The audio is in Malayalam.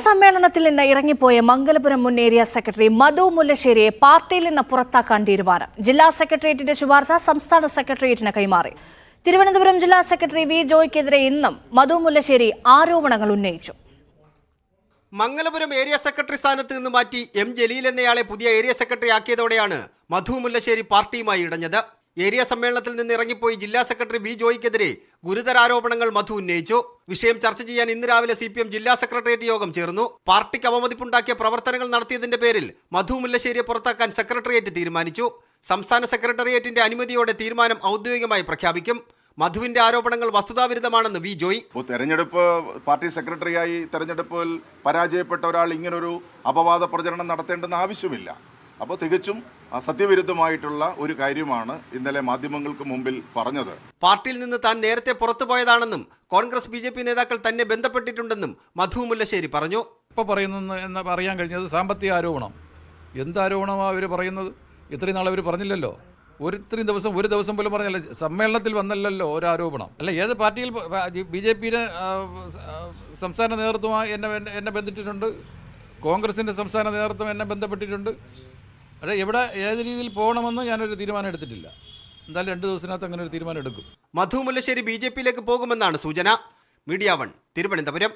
സമ്മേളനത്തിൽ നിന്ന് ഇറങ്ങിപ്പോയ മംഗലപുരം മുൻ ഏരിയ സെക്രട്ടറി മധു മുല്ലശ്ശേരിയെ പാർട്ടിയിൽ നിന്ന് പുറത്താക്കാൻ തീരുമാനം. ജില്ലാ സെക്രട്ടേറിയറ്റിന്റെ ശുപാർശ സംസ്ഥാന സെക്രട്ടേറിയറ്റിന് കൈമാറി. തിരുവനന്തപുരം ജില്ലാ സെക്രട്ടറി വി ജോയ്ക്കെതിരെ ഇന്നും മധു മുല്ലശ്ശേരി ആരോപണങ്ങൾ ഉന്നയിച്ചു. മംഗലപുരം ഏരിയ സെക്രട്ടറി സ്ഥാനത്ത് നിന്ന് മാറ്റി എം ജലീൽ എന്നയാളെ പുതിയ ഏരിയ സെക്രട്ടറി ആക്കിയതോടെയാണ് മധു മുല്ലശ്ശേരി പാർട്ടിയുമായി ഇടഞ്ഞത്. ഏരിയ സമ്മേളനത്തിൽ നിന്ന് ഇറങ്ങിപ്പോയി ജില്ലാ സെക്രട്ടറി ബി ജോയ്ക്കെതിരെ ഗുരുതര ആരോപണങ്ങൾ മധു ഉന്നയിച്ചു. വിഷയം ചർച്ച ചെയ്യാൻ ഇന്ന് രാവിലെ CPM ജില്ലാ സെക്രട്ടേറിയറ്റ് യോഗം ചേർന്നു. പാർട്ടിക്ക് അവമതിപ്പുണ്ടാക്കിയ പ്രവർത്തനങ്ങൾ നടത്തിയതിന്റെ പേരിൽ മധു മുല്ലശ്ശേരിയെ പുറത്താക്കാൻ സെക്രട്ടേറിയറ്റ് തീരുമാനിച്ചു. സംസ്ഥാന സെക്രട്ടേറിയറ്റിന്റെ അനുമതിയോടെ തീരുമാനം ഔദ്യോഗികമായി പ്രഖ്യാപിക്കും. മധുവിന്റെ ആരോപണങ്ങൾ വസ്തുതാവിരുദ്ധമാണെന്ന് വി ജോയ്. തെരഞ്ഞെടുപ്പ് പാർട്ടി സെക്രട്ടറിയായി തെരഞ്ഞെടുപ്പിൽ പരാജയപ്പെട്ട ഒരാൾ ഇങ്ങനൊരു അപവാദ പ്രചരണം നടത്തേണ്ടെന്ന് ആവശ്യമില്ല. അപ്പോൾ തികച്ചും സത്യവിരുദ്ധമായിട്ടുള്ള ഒരു കാര്യമാണ് ഇന്നലെ മാധ്യമങ്ങൾക്ക് മുമ്പിൽ പറഞ്ഞത്. പാർട്ടിയിൽ നിന്ന് താൻ നേരത്തെ പുറത്തുപോയതാണെന്നും കോൺഗ്രസ് BJP നേതാക്കൾ തന്നെ ബന്ധപ്പെട്ടിട്ടുണ്ടെന്നും മധു മുല്ലശ്ശേരി പറഞ്ഞു. ഇപ്പോൾ പറയുന്ന അറിയാൻ കഴിഞ്ഞത് സാമ്പത്തിക ആരോപണം. എന്ത് ആരോപണമാണ് അവർ പറയുന്നത്? ഇത്രയും നാളെ അവർ പറഞ്ഞില്ലല്ലോ. ഒരു ദിവസം പോലും പറഞ്ഞല്ലോ. സമ്മേളനത്തിൽ വന്നല്ലോ ഒരു ആരോപണം. അല്ല, ഏത് പാർട്ടിയിൽ BJPയുടെ സംസ്ഥാന നേതൃത്വമായി എന്നെ ബന്ധിച്ചിട്ടുണ്ട്. കോൺഗ്രസിൻ്റെ സംസ്ഥാന നേതൃത്വം എന്നെ ബന്ധപ്പെട്ടിട്ടുണ്ട്. അതെ, എവിടെ ഏത് രീതിയിൽ പോകണമെന്ന് ഞാനൊരു തീരുമാനം എടുത്തിട്ടില്ല. എന്തായാലും 2 ദിവസത്തിനകത്ത് അങ്ങനെ ഒരു തീരുമാനം എടുക്കും. മധു മുല്ലശ്ശേരി BJPയിലേക്ക് പോകുമെന്നാണ് സൂചന. മീഡിയ 1 തിരുവനന്തപുരം.